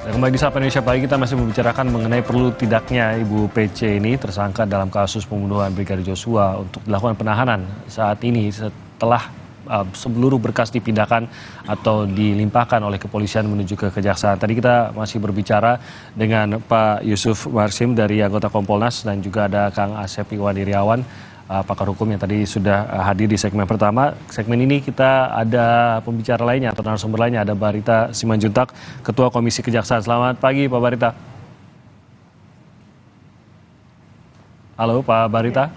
Kembali di Sapa Indonesia Pagi, kita masih membicarakan mengenai perlu tidaknya Ibu PC ini tersangka dalam kasus pembunuhan Brigadir Joshua untuk dilakukan penahanan saat ini setelah seluruh berkas dipindahkan atau dilimpahkan oleh kepolisian menuju ke kejaksaan. Tadi kita masih berbicara dengan Pak Yusuf Marsim dari anggota Kompolnas dan juga ada Kang Asep Iwan Iriawan, pakar hukum yang tadi sudah hadir di segmen pertama. Segmen ini kita ada pembicara lainnya atau narasumber lainnya, ada Barita Simanjuntak, Ketua Komisi Kejaksaan. Selamat pagi Pak Barita. Halo Pak Barita.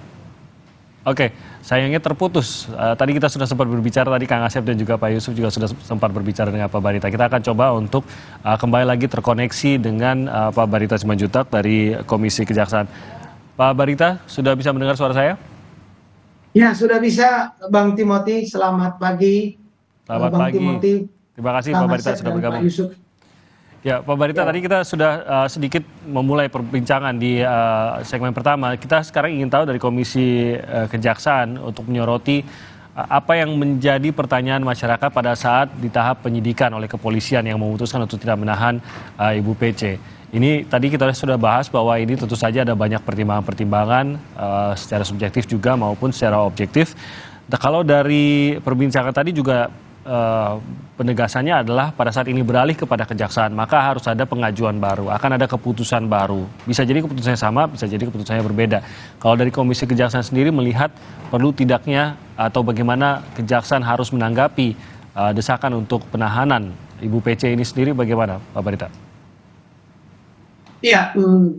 Oke, sayangnya terputus. Tadi kita sudah sempat berbicara, tadi Kang Asep dan juga Pak Yusuf juga sudah sempat berbicara dengan Pak Barita. Kita akan coba untuk kembali lagi terkoneksi dengan Pak Barita Simanjuntak dari Komisi Kejaksaan. Pak Barita, sudah bisa mendengar suara saya? Ya, sudah bisa, Bang Timothy. Selamat pagi. Selamat Bang pagi. Timothy, Terima kasih Pak Barita sudah bergabung. Pak Yusuf. Ya, Pak Barita, tadi kita sudah sedikit memulai perbincangan di segmen pertama. Kita sekarang ingin tahu dari Komisi Kejaksaan untuk menyoroti apa yang menjadi pertanyaan masyarakat pada saat di tahap penyidikan oleh kepolisian yang memutuskan untuk tidak menahan Ibu PC. Ini tadi kita sudah bahas bahwa ini tentu saja ada banyak pertimbangan-pertimbangan secara subjektif juga maupun secara objektif. Nah, kalau dari perbincangan tadi juga penegasannya adalah pada saat ini beralih kepada kejaksaan, maka harus ada pengajuan baru, akan ada keputusan baru. Bisa jadi keputusannya sama, bisa jadi keputusannya berbeda. Kalau dari Komisi Kejaksaan sendiri melihat perlu tidaknya atau bagaimana kejaksaan harus menanggapi desakan untuk penahanan Ibu PC ini sendiri, bagaimana Pak Barita? Ya,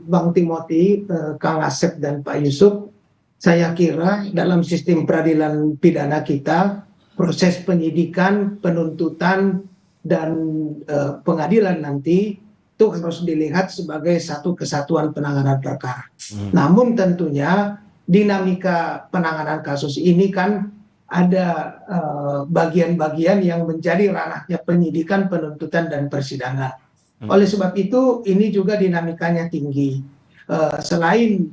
Bang Timothy, Kang Asep dan Pak Yusuf, saya kira dalam sistem peradilan pidana kita, proses penyidikan, penuntutan, dan pengadilan nanti itu harus dilihat sebagai satu kesatuan penanganan perkara. Namun tentunya dinamika penanganan kasus ini kan ada bagian-bagian yang menjadi ranahnya penyidikan, penuntutan, dan persidangan. Oleh sebab itu ini juga dinamikanya tinggi. Selain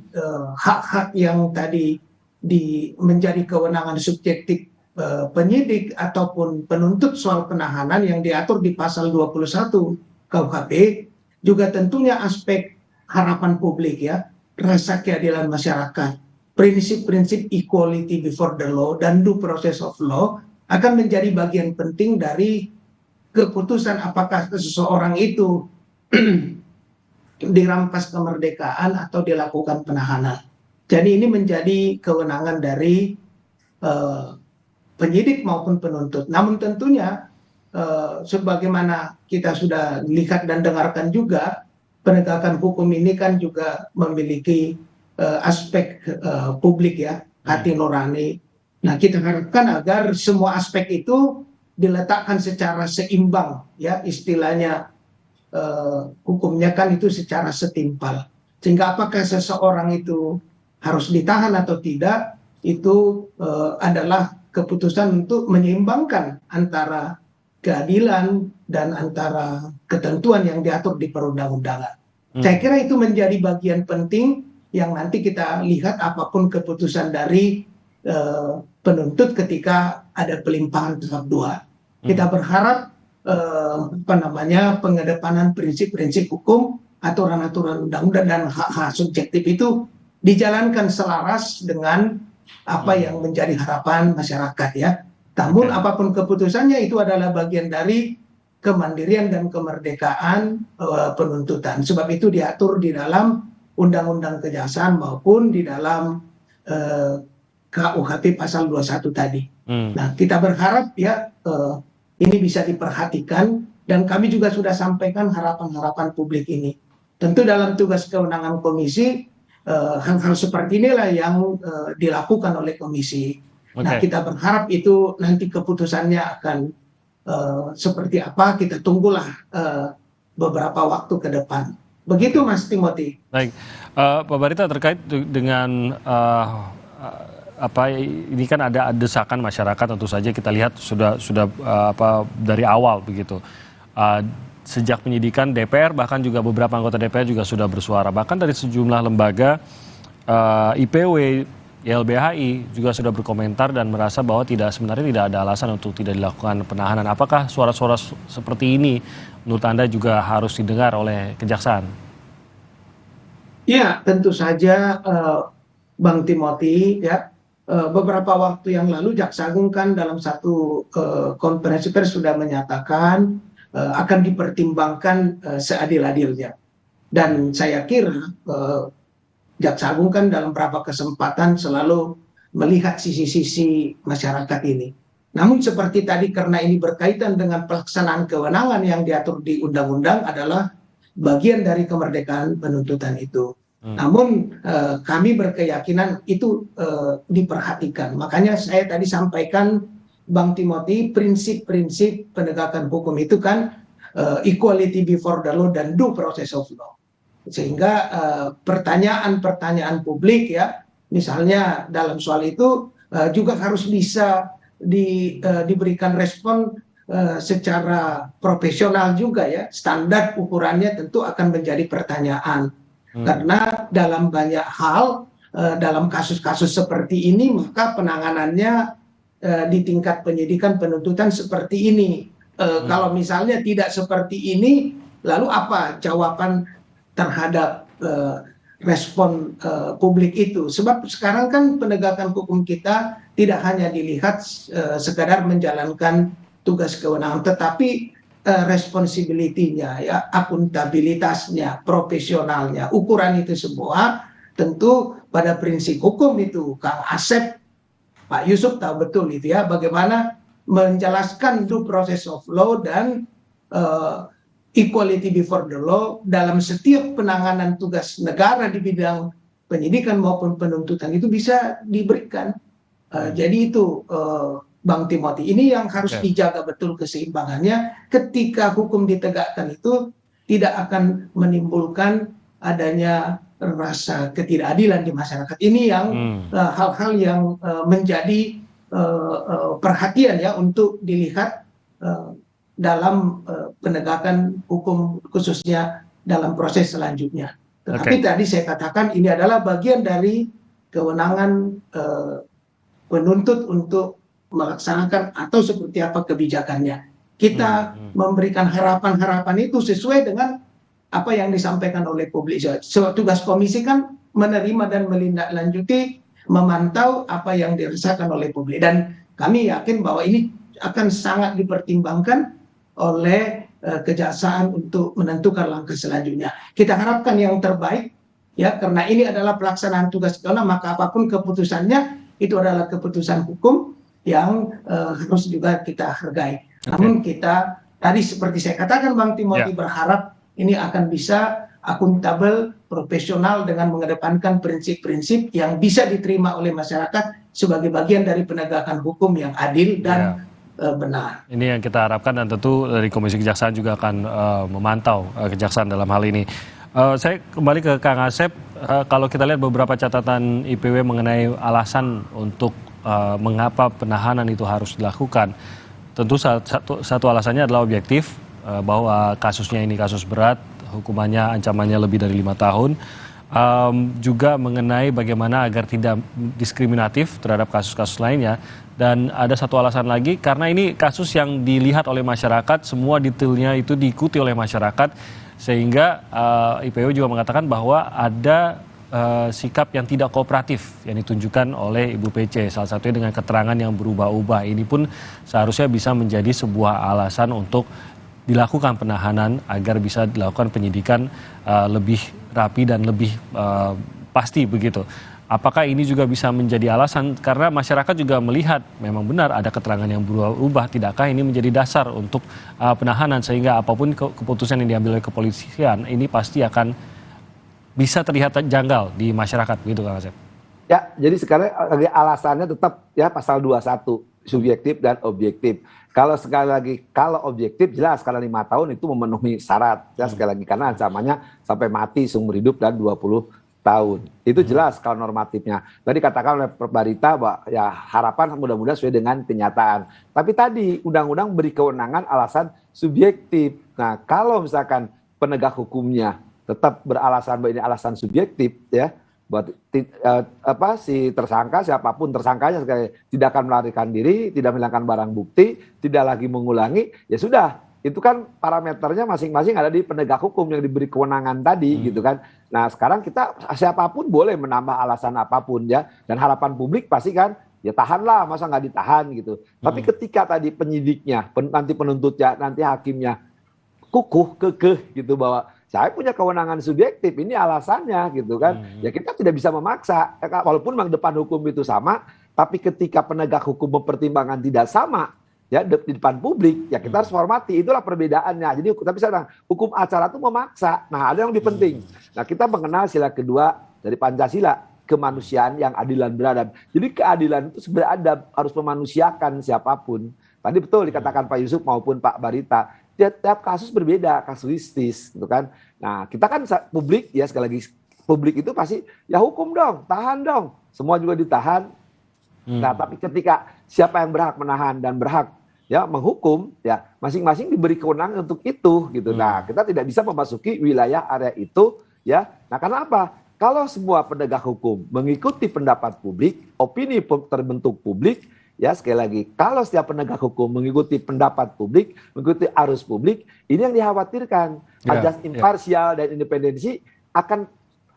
hak-hak yang tadi menjadi kewenangan subjektif penyidik ataupun penuntut soal penahanan yang diatur di pasal 21 KUHP, juga tentunya aspek harapan publik ya, rasa keadilan masyarakat, prinsip-prinsip equality before the law dan due process of law akan menjadi bagian penting dari keputusan apakah seseorang itu dirampas kemerdekaan atau dilakukan penahanan. Jadi ini menjadi kewenangan dari penyidik maupun penuntut. Namun tentunya sebagaimana kita sudah lihat dan dengarkan juga, penegakan hukum ini kan juga memiliki aspek publik ya, hati nurani. Nah, kita harapkan agar semua aspek itu diletakkan secara seimbang ya, istilahnya hukumnya kan itu secara setimpal. Sehingga apakah seseorang itu harus ditahan atau tidak, itu adalah keputusan untuk menyeimbangkan antara keadilan dan antara ketentuan yang diatur di perundang-undangan. Saya kira itu menjadi bagian penting yang nanti kita lihat apapun keputusan dari penuntut ketika ada pelimpahan tahap 2. Kita berharap pengedepanan prinsip-prinsip hukum, aturan-aturan undang-undang dan hak-hak subjektif itu dijalankan selaras dengan apa yang menjadi harapan masyarakat ya. Namun apapun keputusannya itu adalah bagian dari kemandirian dan kemerdekaan penuntutan. Sebab itu diatur di dalam Undang-Undang Kejaksaan maupun di dalam KUHP pasal 21 tadi. Nah, kita berharap ya ini bisa diperhatikan dan kami juga sudah sampaikan harapan-harapan publik ini. Tentu dalam tugas kewenangan komisi hal-hal seperti inilah yang dilakukan oleh komisi. Nah, kita berharap itu nanti keputusannya akan seperti apa, kita tunggulah beberapa waktu ke depan. Begitu Mas Timothy. Baik, Pak Barita, terkait dengan ini kan ada desakan masyarakat, tentu saja kita lihat sudah dari awal begitu. Sejak penyidikan DPR, bahkan juga beberapa anggota DPR juga sudah bersuara. Bahkan dari sejumlah lembaga, IPW YLBHI juga sudah berkomentar dan merasa bahwa sebenarnya tidak ada alasan untuk tidak dilakukan penahanan. Apakah suara-suara seperti ini menurut Anda juga harus didengar oleh Kejaksaan? Ya, tentu saja Bang Timothy, ya, beberapa waktu yang lalu Jaksa Agung kan dalam satu konferensi pers sudah menyatakan akan dipertimbangkan seadil-adilnya. Dan saya kira Jaksa Agung kan dalam beberapa kesempatan selalu melihat sisi-sisi masyarakat ini. Namun seperti tadi, karena ini berkaitan dengan pelaksanaan kewenangan yang diatur di undang-undang, adalah bagian dari kemerdekaan penuntutan itu. Namun kami berkeyakinan itu diperhatikan. Makanya saya tadi sampaikan, Bang Timothy, prinsip-prinsip penegakan hukum itu kan equality before the law dan due process of law. Sehingga pertanyaan-pertanyaan publik, ya, misalnya dalam soal itu juga harus bisa diberikan respon secara profesional juga, ya. Standar ukurannya tentu akan menjadi pertanyaan. Karena dalam banyak hal, dalam kasus-kasus seperti ini, maka penanganannya di tingkat penyidikan penuntutan seperti ini. Kalau misalnya tidak seperti ini, lalu apa jawaban terhadap respon publik itu? Sebab sekarang kan penegakan hukum kita tidak hanya dilihat sekadar menjalankan tugas kewenangan, tetapi responsibility-nya, ya, akuntabilitasnya, profesionalnya, ukuran itu semua tentu pada prinsip hukum itu. Kang Asep, Pak Yusuf tahu betul itu, ya, bagaimana menjelaskan due process of law dan equality before the law dalam setiap penanganan tugas negara di bidang penyidikan maupun penuntutan itu bisa diberikan. Jadi itu Bang Timothy, ini yang harus dijaga betul keseimbangannya. Ketika hukum ditegakkan itu tidak akan menimbulkan adanya rasa ketidakadilan di masyarakat. Ini yang hal-hal yang menjadi perhatian, ya, untuk dilihat dalam penegakan hukum, khususnya dalam proses selanjutnya. Tetapi tadi saya katakan ini adalah bagian dari kewenangan penuntut untuk melaksanakan atau seperti apa kebijakannya. Kita memberikan harapan-harapan itu sesuai dengan apa yang disampaikan oleh publik. Tugas komisi kan menerima dan melindaklanjuti, memantau apa yang dirasakan oleh publik. Dan kami yakin bahwa ini akan sangat dipertimbangkan oleh Kejaksaan untuk menentukan langkah selanjutnya. Kita harapkan yang terbaik, ya, karena ini adalah pelaksanaan tugas kewenangan, maka apapun keputusannya itu adalah keputusan hukum yang harus juga kita hargai. Namun kita tadi seperti saya katakan, Bang Timothy, berharap ini akan bisa akuntabel, profesional, dengan mengedepankan prinsip-prinsip yang bisa diterima oleh masyarakat sebagai bagian dari penegakan hukum yang adil dan benar. Ini yang kita harapkan, dan tentu dari Komisi Kejaksaan juga akan memantau Kejaksaan dalam hal ini. Saya kembali ke Kang Asep. Kalau kita lihat beberapa catatan IPW mengenai alasan untuk mengapa penahanan itu harus dilakukan, tentu satu alasannya adalah objektif, bahwa kasusnya ini kasus berat, hukumannya, ancamannya lebih dari 5 tahun. Juga mengenai bagaimana agar tidak diskriminatif terhadap kasus-kasus lainnya. Dan ada satu alasan lagi, karena ini kasus yang dilihat oleh masyarakat, semua detailnya itu diikuti oleh masyarakat, sehingga IPW juga mengatakan bahwa ada sikap yang tidak kooperatif yang ditunjukkan oleh Ibu PC, salah satunya dengan keterangan yang berubah-ubah. Ini pun seharusnya bisa menjadi sebuah alasan untuk dilakukan penahanan agar bisa dilakukan penyidikan lebih rapi dan lebih pasti begitu. Apakah ini juga bisa menjadi alasan, karena masyarakat juga melihat memang benar ada keterangan yang berubah, tidakkah ini menjadi dasar untuk penahanan, sehingga apapun keputusan yang diambil oleh kepolisian ini pasti akan bisa terlihat janggal di masyarakat, begitu Kang Asep? Ya, jadi sekarang alasannya tetap, ya, pasal 21, subjektif dan objektif. Kalau sekali lagi, kalau objektif jelas, karena 5 tahun itu memenuhi syarat, ya, sekali lagi, karena ancamannya sampai mati, seumur hidup, dan 20 tahun. Itu jelas kalau normatifnya. Tadi katakan oleh Prof. Barita bahwa ya harapan mudah-mudahan sesuai dengan kenyataan. Tapi tadi undang-undang beri kewenangan alasan subjektif. Nah, kalau misalkan penegak hukumnya tetap beralasan bahwa ini alasan subjektif, ya, buat si tersangka siapapun tersangkanya sekali tidak akan melarikan diri, tidak menghilangkan barang bukti, tidak lagi mengulangi, ya sudah. Itu kan parameternya masing-masing ada di penegak hukum yang diberi kewenangan tadi gitu kan. Nah, sekarang kita siapapun boleh menambah alasan apapun ya, dan harapan publik pasti kan ya tahanlah, masa nggak ditahan gitu. Tapi ketika tadi penyidiknya, nanti penuntutnya, nanti hakimnya kekeh gitu bahwa saya punya kewenangan subjektif, ini alasannya gitu kan. Ya kita tidak bisa memaksa, walaupun memang depan hukum itu sama, tapi ketika penegak hukum mempertimbangkan tidak sama, ya di depan publik, ya kita harus hormati. Itulah perbedaannya. Jadi tapi saya hukum acara itu memaksa. Nah, ada yang lebih penting. Nah, kita mengenal sila kedua dari Pancasila, kemanusiaan yang adil dan beradab. Jadi keadilan itu beradab, harus memanusiakan siapapun. Tadi betul dikatakan Pak Yusuf maupun Pak Barita. Tiap kasus berbeda, kasuistis, gitu kan. Nah, kita kan publik, ya sekali lagi, publik itu pasti, ya hukum dong, tahan dong. Semua juga ditahan. Nah, tapi ketika siapa yang berhak menahan dan berhak ya menghukum, ya masing-masing diberi kewenangan untuk itu, gitu. Nah, kita tidak bisa memasuki wilayah area itu, ya. Nah, karena apa? Kalau semua penegak hukum mengikuti pendapat publik, opini terbentuk publik, ya sekali lagi, kalau setiap penegak hukum mengikuti pendapat publik, mengikuti arus publik, ini yang dikhawatirkan. Ajas imparsial dan independensi akan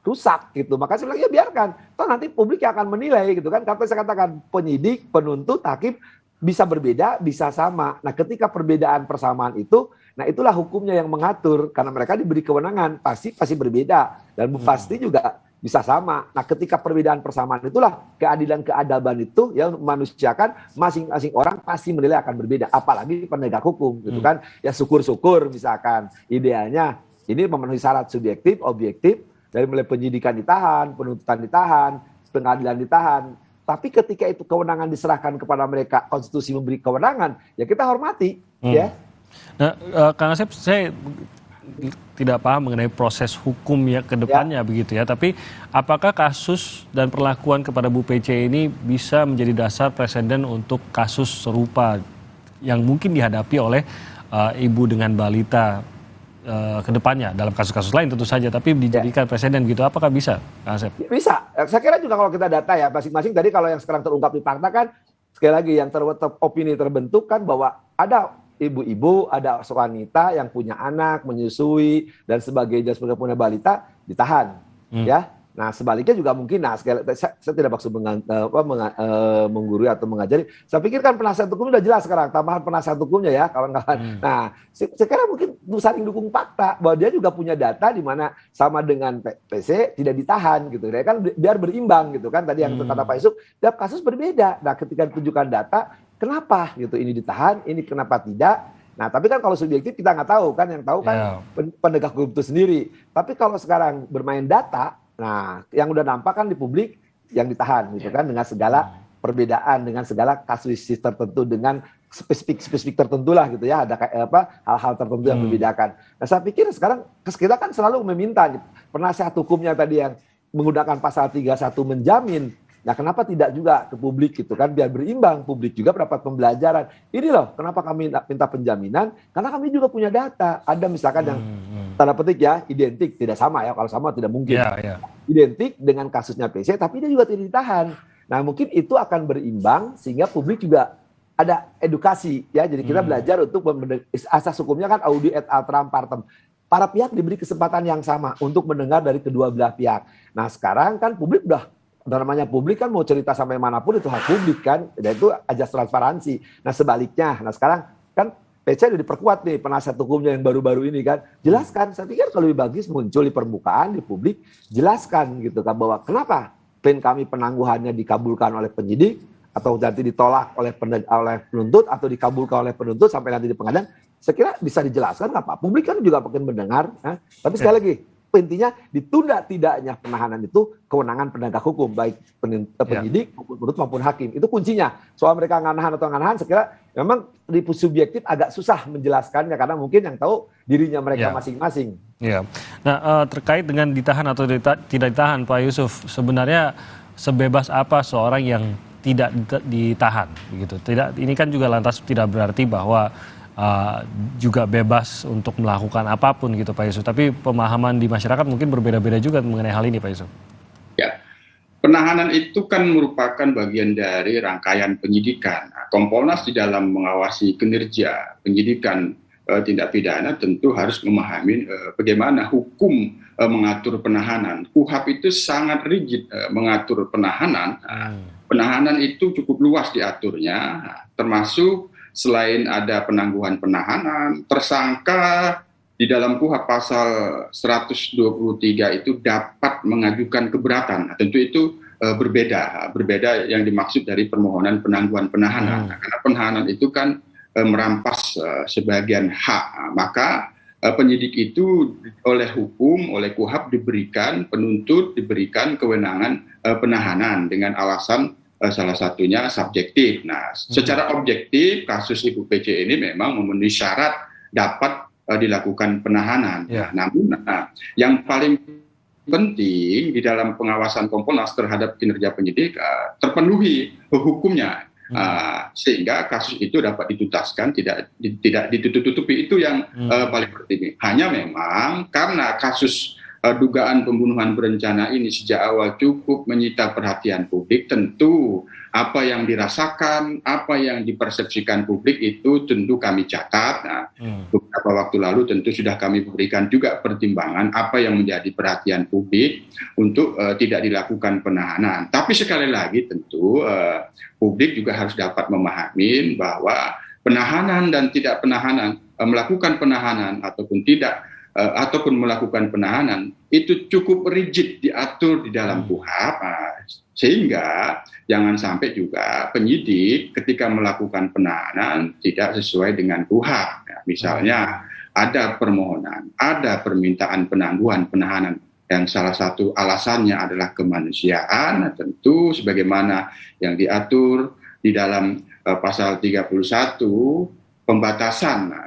rusak gitu. Maka saya bilang ya biarkan. Toh nanti publik yang akan menilai gitu kan. Kalau saya katakan penyidik, penuntut, hakim bisa berbeda, bisa sama. Nah, ketika perbedaan persamaan itu, nah itulah hukumnya yang mengatur karena mereka diberi kewenangan, pasti berbeda dan pasti juga bisa sama. Nah, ketika perbedaan persamaan itulah keadilan keadaban itu ya manusiakan masing-masing orang pasti menilai akan berbeda, apalagi penegak hukum gitu kan. Ya syukur-syukur misalkan idealnya ini memenuhi syarat subjektif, objektif dari mulai penyidikan ditahan, penuntutan ditahan, pengadilan ditahan. Tapi ketika itu kewenangan diserahkan kepada mereka, konstitusi memberi kewenangan, ya kita hormati ya. Nah, Kang Asep, saya tidak paham mengenai proses hukum ya ke depannya begitu ya. Tapi apakah kasus dan perlakuan kepada Bu Pece ini bisa menjadi dasar presiden untuk kasus serupa yang mungkin dihadapi oleh ibu dengan balita ke depannya dalam kasus-kasus lain tentu saja, tapi dijadikan presiden gitu. Apakah bisa, Kang Asep? Bisa. Saya kira juga kalau kita data ya masing-masing tadi kalau yang sekarang terungkap di fakta kan sekali lagi yang opini terbentuk kan bahwa ada ibu-ibu, ada wanita yang punya anak, menyusui, dan sebagainya, sebagai punya balita, ditahan. Ya. Nah, sebaliknya juga mungkin, nah, saya tidak maksud menggurui atau mengajari. Saya pikir kan penasihat hukum sudah jelas sekarang, tambahan penasihat hukumnya ya, kawan-kawan. Nah, sekarang mungkin saling dukung fakta, bahwa dia juga punya data di mana sama dengan PC tidak ditahan, gitu. Dia kan biar berimbang, gitu kan. Tadi yang kata Pak Yusuf, tiap kasus berbeda. Nah, ketika ditunjukkan data, kenapa gitu ini ditahan, ini kenapa tidak? Nah, tapi kan kalau subjektif kita nggak tahu kan, yang tahu kan penegak hukum itu sendiri. Tapi kalau sekarang bermain data, nah yang udah nampak kan di publik yang ditahan gitu kan dengan segala perbedaan, dengan segala kasuistis tertentu, dengan spesifik tertentu lah gitu ya, ada hal-hal tertentu yang membedakan. Nah, saya pikir sekarang kita kan selalu meminta penasihat hukumnya tadi yang menggunakan pasal 31 menjamin. Nah, kenapa tidak juga ke publik gitu kan, biar berimbang, publik juga mendapat pembelajaran. Ini loh kenapa kami minta penjaminan, karena kami juga punya data. Ada misalkan yang tanda petik ya identik, tidak sama ya, kalau sama tidak mungkin. Identik dengan kasusnya PC tapi dia juga tidak ditahan. Nah, mungkin itu akan berimbang sehingga publik juga ada edukasi ya. Jadi kita belajar untuk asas hukumnya kan audi et alteram partem. Para pihak diberi kesempatan yang sama untuk mendengar dari kedua belah pihak. Nah, sekarang kan publik udah namanya publik kan mau cerita sampai manapun itu hak publik kan, dan itu ajas transparansi. Nah, sebaliknya, nah sekarang kan PC udah diperkuat nih penasihat hukumnya yang baru-baru ini kan, jelaskan. Saya pikir kalau lebih bagus muncul di permukaan di publik, jelaskan gitu kan bahwa kenapa klaim kami penangguhannya dikabulkan oleh penyidik atau nanti ditolak oleh penuntut atau dikabulkan oleh penuntut sampai nanti di pengadilan. Saya kira bisa dijelaskan apa. Publik kan juga makin mendengar. Tapi sekali lagi, intinya ditunda tidaknya penahanan itu kewenangan penegak hukum, baik penyidik maupun penuntut maupun hakim. Itu kuncinya. Soal mereka nggak nahan atau nggak nahan, saya kira memang di subjektif agak susah menjelaskannya karena mungkin yang tahu dirinya mereka masing-masing. Ya. Nah, terkait dengan ditahan atau tidak ditahan, Pak Yusuf, sebenarnya sebebas apa seorang yang tidak ditahan, begitu? Tidak, ini kan juga lantas tidak berarti bahwa juga bebas untuk melakukan apapun gitu Pak Yusuf. Tapi pemahaman di masyarakat mungkin berbeda-beda juga mengenai hal ini Pak Yusuf. Ya, Penahanan itu kan merupakan bagian dari rangkaian penyidikan. Nah, Kompolnas di dalam mengawasi kinerja penyidikan tindak pidana tentu harus memahami bagaimana hukum mengatur penahanan. KUHAP itu sangat rigid mengatur penahanan. Penahanan itu cukup luas diaturnya, termasuk selain ada penangguhan penahanan, tersangka di dalam KUHAP pasal 123 itu dapat mengajukan keberatan. Nah, tentu itu berbeda yang dimaksud dari permohonan penangguhan penahanan. Nah, karena penahanan itu kan merampas sebagian hak. Maka penyidik itu oleh hukum, oleh KUHAP diberikan, penuntut diberikan kewenangan penahanan dengan alasan salah satunya subjektif. Nah, secara objektif kasus Ibu PC ini memang memenuhi syarat dapat dilakukan penahanan. Ya. Namun yang paling penting di dalam pengawasan Kompolnas terhadap kinerja penyidik terpenuhi hukumnya, sehingga kasus itu dapat dituntaskan, tidak ditutup-tutupi. Itu yang paling penting. Hanya memang karena kasus dugaan pembunuhan berencana ini sejak awal cukup menyita perhatian publik, tentu apa yang dirasakan, apa yang dipersepsikan publik itu tentu kami catat. Nah, beberapa waktu lalu tentu sudah kami berikan juga pertimbangan apa yang menjadi perhatian publik untuk tidak dilakukan penahanan. Tapi sekali lagi tentu publik juga harus dapat memahami bahwa penahanan dan tidak penahanan, melakukan penahanan ataupun tidak ataupun melakukan penahanan itu cukup rigid diatur di dalam KUHAP, sehingga jangan sampai juga penyidik ketika melakukan penahanan tidak sesuai dengan KUHAP. Ya, misalnya ada permohonan, ada permintaan penangguhan penahanan yang salah satu alasannya adalah kemanusiaan, tentu sebagaimana yang diatur di dalam pasal 31 pembatasan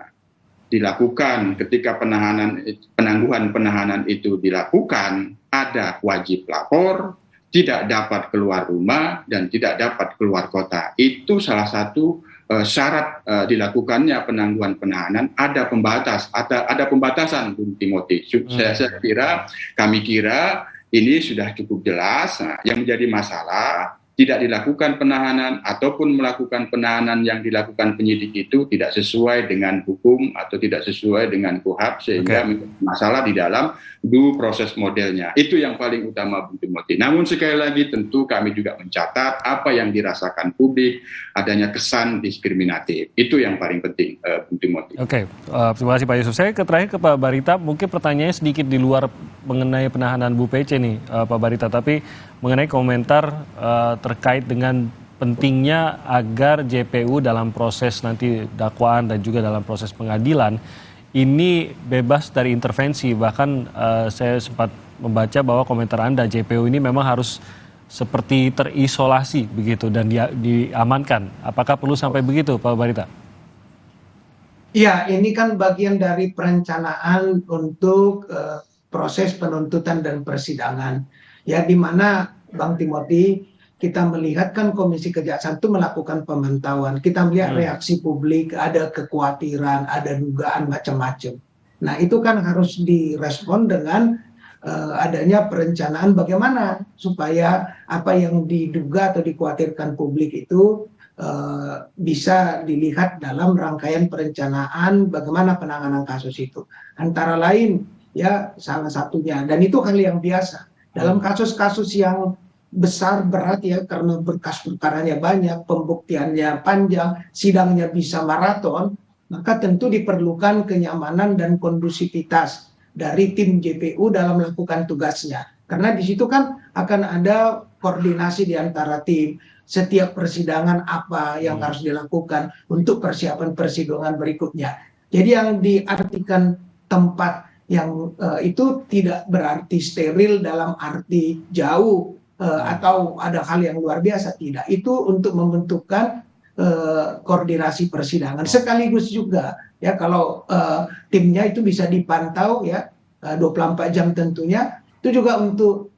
dilakukan ketika penangguhan penahanan itu dilakukan, ada wajib lapor, tidak dapat keluar rumah, dan tidak dapat keluar kota. Itu salah satu syarat dilakukannya penangguhan penahanan. Ada pembatasan, Bung Timothy. Kami kira ini sudah cukup jelas. Nah, yang menjadi masalah tidak dilakukan penahanan ataupun melakukan penahanan yang dilakukan penyidik itu tidak sesuai dengan hukum atau tidak sesuai dengan KUHAP, sehingga masalah di dalam due proses modelnya. Itu yang paling utama, Bung Timothy. Namun sekali lagi tentu kami juga mencatat apa yang dirasakan publik, adanya kesan diskriminatif. Itu yang paling penting, Bung Timothy. Oke, terima kasih Pak Yusuf. Saya terakhir ke Pak Barita, mungkin pertanyaannya sedikit di luar mengenai penahanan Bu PC nih, Pak Barita, tapi mengenai komentar terkait dengan pentingnya agar JPU dalam proses nanti dakwaan dan juga dalam proses pengadilan ini bebas dari intervensi. Bahkan saya sempat membaca bahwa komentar Anda, JPU ini memang harus seperti terisolasi begitu dan diamankan. Apakah perlu sampai begitu, Pak Barita? Ya, ini kan bagian dari perencanaan untuk proses penuntutan dan persidangan. Ya, di mana Bang Timothy, kita melihat kan Komisi Kejaksaan itu melakukan pemantauan. Kita melihat reaksi publik, ada kekhawatiran, ada dugaan macam-macam. Nah, itu kan harus direspon dengan adanya perencanaan bagaimana supaya apa yang diduga atau dikhawatirkan publik itu bisa dilihat dalam rangkaian perencanaan bagaimana penanganan kasus itu. Antara lain, ya salah satunya, dan itu hal yang biasa. Dalam kasus-kasus yang besar, berat ya, karena berkas perkaranya banyak, pembuktiannya panjang, sidangnya bisa maraton, maka tentu diperlukan kenyamanan dan kondusivitas dari tim JPU dalam melakukan tugasnya. Karena di situ kan akan ada koordinasi di antara tim, setiap persidangan apa yang harus dilakukan untuk persiapan persidangan berikutnya. Jadi yang diartikan tempat yang itu tidak berarti steril dalam arti jauh atau ada hal yang luar biasa, tidak. Itu untuk membentukkan koordinasi persidangan. Sekaligus juga ya kalau timnya itu bisa dipantau ya 24 jam tentunya, itu juga untuk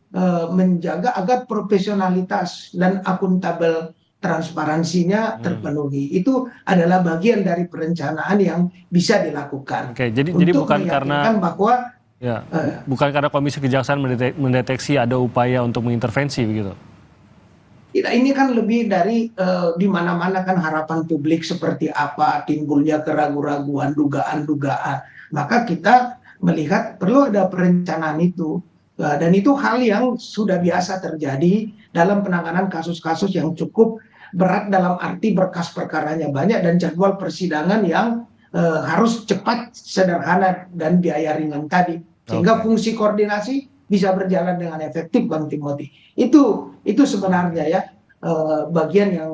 menjaga agar profesionalitas dan akuntabel transparansinya terpenuhi. Itu adalah bagian dari perencanaan yang bisa dilakukan. Oke, jadi bukan karena bahwa Ya, bukan karena Komisi Kejaksaan mendeteksi ada upaya untuk mengintervensi begitu. Ini kan lebih dari di mana-mana kan harapan publik seperti apa, timbulnya keraguan-raguan, dugaan-dugaan. Maka kita melihat perlu ada perencanaan itu. Dan itu hal yang sudah biasa terjadi dalam penanganan kasus-kasus yang cukup berat dalam arti berkas perkaranya banyak dan jadwal persidangan yang harus cepat, sederhana, dan biaya ringan tadi. Sehingga fungsi koordinasi bisa berjalan dengan efektif, Bang Timothy. Itu sebenarnya ya bagian yang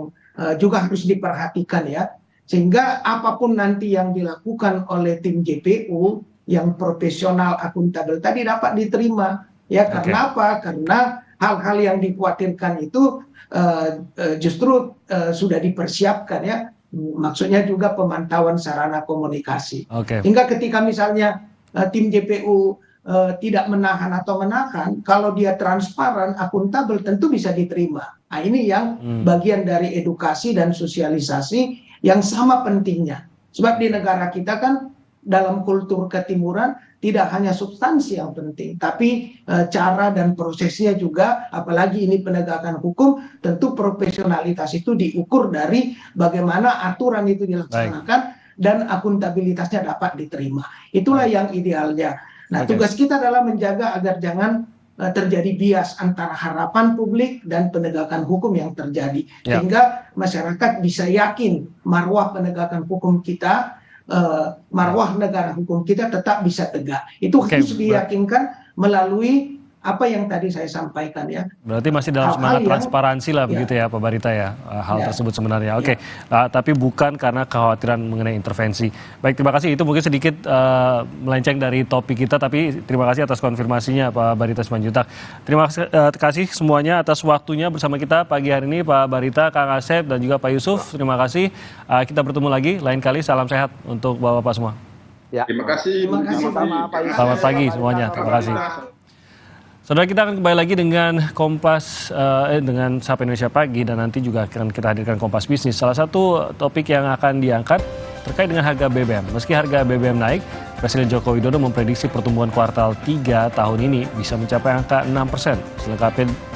juga harus diperhatikan ya. Sehingga apapun nanti yang dilakukan oleh tim JPU yang profesional, akuntabel tadi dapat diterima. Ya, karena apa? Karena hal-hal yang dikhawatirkan itu justru sudah dipersiapkan ya. Maksudnya juga pemantauan sarana komunikasi. Hingga ketika misalnya tim JPU tidak menahan atau menahan, kalau dia transparan, akuntabel, tentu bisa diterima. Nah, ini yang bagian dari edukasi dan sosialisasi yang sama pentingnya. Sebab di negara kita kan dalam kultur ketimuran tidak hanya substansi yang penting, tapi cara dan prosesnya juga, apalagi ini penegakan hukum, tentu profesionalitas itu diukur dari bagaimana aturan itu dilaksanakan dan akuntabilitasnya dapat diterima. Itulah yang idealnya. Nah, tugas kita adalah menjaga agar jangan terjadi bias antara harapan publik dan penegakan hukum yang terjadi. Sehingga masyarakat bisa yakin marwah penegakan hukum kita, marwah negara hukum kita tetap bisa tegak. Itu harus diyakinkan melalui apa yang tadi saya sampaikan ya. Berarti masih dalam semangat transparansi lah begitu ya Pak Barita ya, hal tersebut sebenarnya. Tapi bukan karena kekhawatiran mengenai intervensi. Baik, terima kasih. Itu mungkin sedikit melenceng dari topik kita, tapi terima kasih atas konfirmasinya Pak Barita Simanjuntak. Terima kasih semuanya atas waktunya bersama kita pagi hari ini, Pak Barita, Kang Asep, dan juga Pak Yusuf. Terima kasih. Kita bertemu lagi lain kali. Salam sehat untuk Bapak-Bapak semua. Ya. Terima kasih. Sama-sama, Pak Yusuf. Selamat pagi semuanya. Terima kasih. Saudara, kita akan kembali lagi dengan dengan Sapa Indonesia Pagi, dan nanti juga akan kita hadirkan Kompas Bisnis. Salah satu topik yang akan diangkat terkait dengan harga BBM. Meski harga BBM naik, Presiden Joko Widodo memprediksi pertumbuhan kuartal 3 tahun ini bisa mencapai angka 6%. Selengkapnya